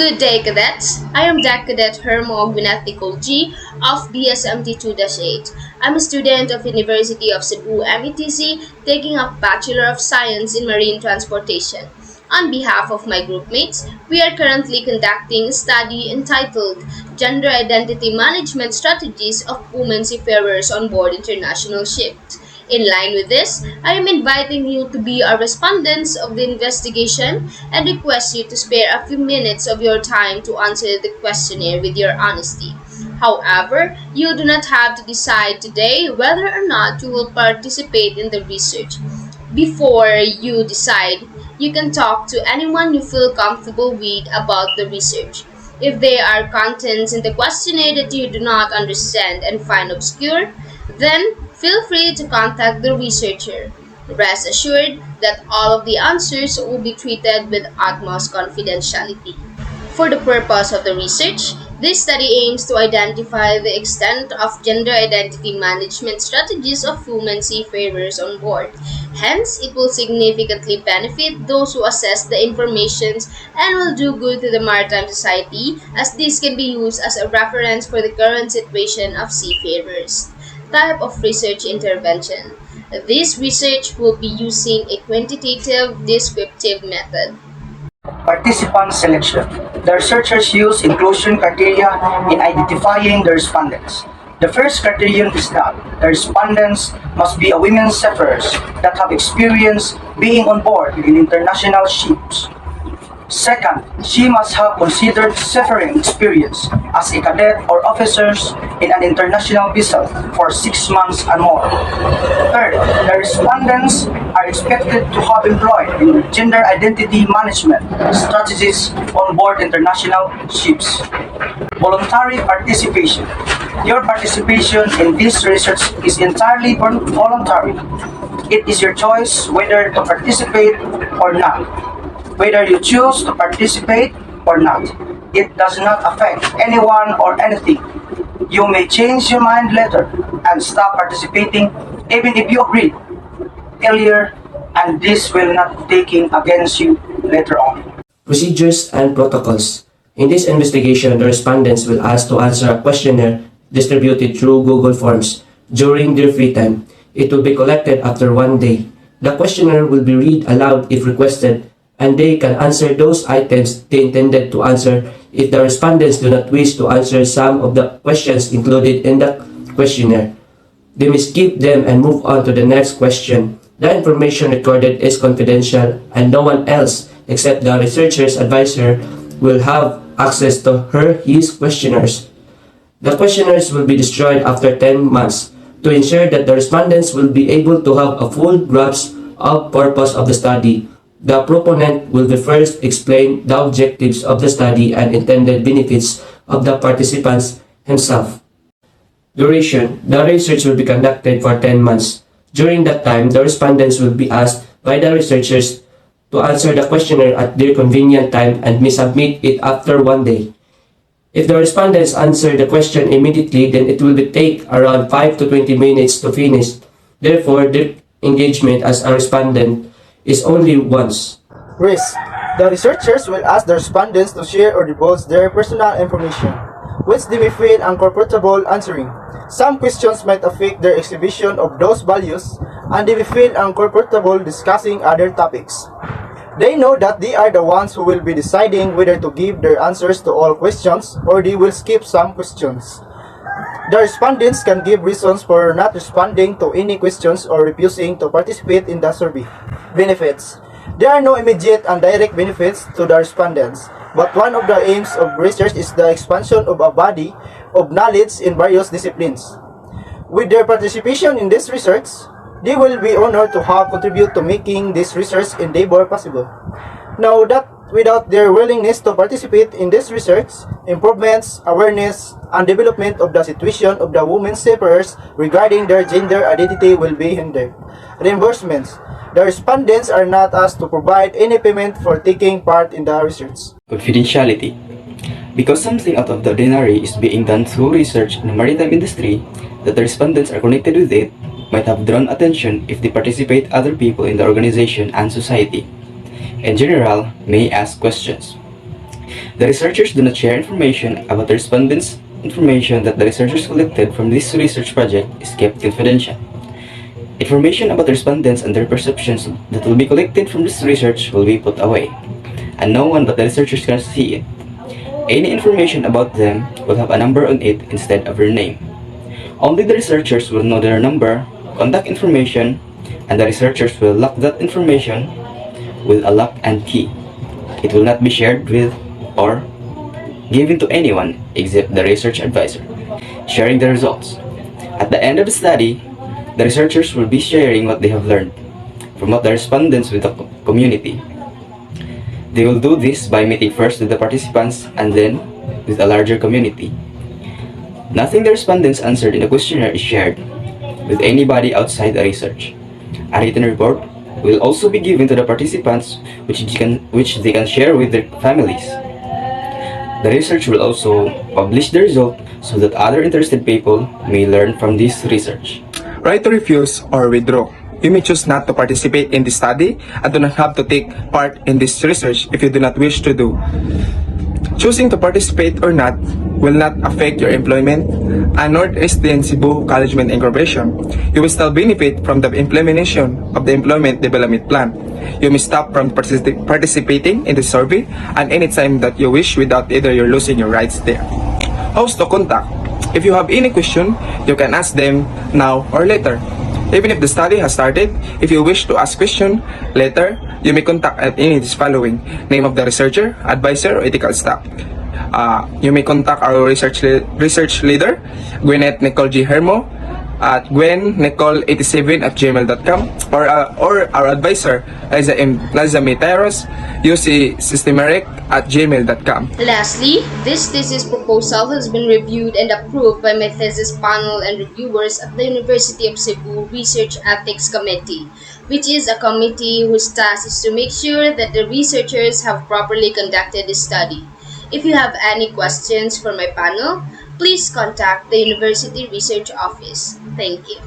Good day, cadets. I am Deck Cadet Hermo Gwineth G of BSMT 2-8. I'm a student of University of Cebu METC taking up Bachelor of Science in Marine Transportation. On behalf of my groupmates, we are currently conducting a study entitled Gender Identity Management Strategies of Women Seafarers on Board International Ships. In line with this, I am inviting you to be our respondents of the investigation and request you to spare a few minutes of your time to answer the questionnaire with your honesty. However, you do not have to decide today whether or not you will participate in the research. Before you decide, you can talk to anyone you feel comfortable with about the research. If there are contents in the questionnaire that you do not understand and find obscure, then feel free to contact the researcher. Rest assured that all of the answers will be treated with utmost confidentiality. For the purpose of the research, this study aims to identify the extent of gender identity management strategies of women seafarers on board. Hence, it will significantly benefit those who assess the information and will do good to the maritime society, as this can be used as a reference for the current situation of seafarers. Type of research intervention. This research will be using a quantitative descriptive method. Participant selection. The researchers use inclusion criteria in identifying the respondents. The first criterion is that the respondents must be a women seafarers that have experience being on board in international ships. Second, she must have considered seafaring experience as a cadet or officers in an international vessel for 6 months and more. Third, the respondents are expected to have employed in gender identity management strategies on board international ships. Voluntary participation. Your participation in this research is entirely voluntary. It is your choice whether to participate or not. Whether you choose to participate or not, it does not affect anyone or anything. You may change your mind later and stop participating even if you agreed earlier, and this will not be taken against you later on. Procedures and protocols. In this investigation, the respondents will ask to answer a questionnaire distributed through Google Forms during their free time. It will be collected after 1 day. The questionnaire will be read aloud if requested, and they can answer those items they intended to answer if the respondents do not wish to answer some of the questions included in the questionnaire. They may skip them and move on to the next question. The information recorded is confidential, and no one else except the researcher's advisor will have access to his questionnaires. The questionnaires will be destroyed after 10 months to ensure that the respondents will be able to have a full grasp of purpose of the study. The proponent will first explain the objectives of the study and intended benefits of the participants himself. Duration. The research will be conducted for 10 months. During that time, the respondents will be asked by the researchers to answer the questionnaire at their convenient time and may submit it after 1 day. If the respondents answer the question immediately, then it will take around 5 to 20 minutes to finish. Therefore, their engagement as a respondent is only once. Risk. The researchers will ask the respondents to share or divulge their personal information, which they may feel uncomfortable answering. Some questions might affect their exhibition of those values, and they may feel uncomfortable discussing other topics. They know that they are the ones who will be deciding whether to give their answers to all questions or they will skip some questions. The respondents can give reasons for not responding to any questions or refusing to participate in the survey. Benefits. There are no immediate and direct benefits to the respondents, but one of the aims of research is the expansion of a body of knowledge in various disciplines. With their participation in this research, they will be honored to have contributed to making this research endeavor possible. Now that without their willingness to participate in this research, improvements, awareness, and development of the situation of the women seafarers regarding their gender identity will be hindered. Reimbursements. The respondents are not asked to provide any payment for taking part in the research. Confidentiality. Because something out of the ordinary is being done through research in the maritime industry, that the respondents are connected with it might have drawn attention if they participate other people in the organization and society. In general, may ask questions. The researchers do not share information about the respondents. Information that the researchers collected from this research project is kept confidential. Information about the respondents and their perceptions that will be collected from this research will be put away, and no one but the researchers can see it. Any information about them will have a number on it instead of their name. Only the researchers will know their number, contact information, and the researchers will lock that information with a lock and key. It will not be shared with or given to anyone except the research advisor, sharing the results. At the end of the study, the researchers will be sharing what they have learned from what the respondents with the community. They will do this by meeting first with the participants and then with a larger community. Nothing the respondents answered in the questionnaire is shared with anybody outside the research. A written report will also be given to the participants which they can share with their families. The research will also publish the result so that other interested people may learn from this research. Right to refuse or withdraw. You may choose not to participate in the study and do not have to take part in this research if you do not wish to do. Choosing to participate or not will not affect your employment and nor is the Cebu Management Incorporation. You will still benefit from the implementation of the Employment Development Plan. You may stop from participating in the survey at any time that you wish without either you're losing your rights there. Hows to contact. If you have any question, you can ask them now or later. Even if the study has started, if you wish to ask question later, you may contact at any of this following: name of the researcher, advisor, or ethical staff. You may contact our research leader, Gwyneth Nicole G. Hermo, at gwennicole87@gmail.com, or our advisor, Liza Miteros, ucsystemeric@gmail.com. Lastly, this thesis proposal has been reviewed and approved by my thesis panel and reviewers at the University of Cebu Research Ethics Committee, which is a committee whose task is to make sure that the researchers have properly conducted the study. If you have any questions for my panel, please contact the University Research Office. Thank you.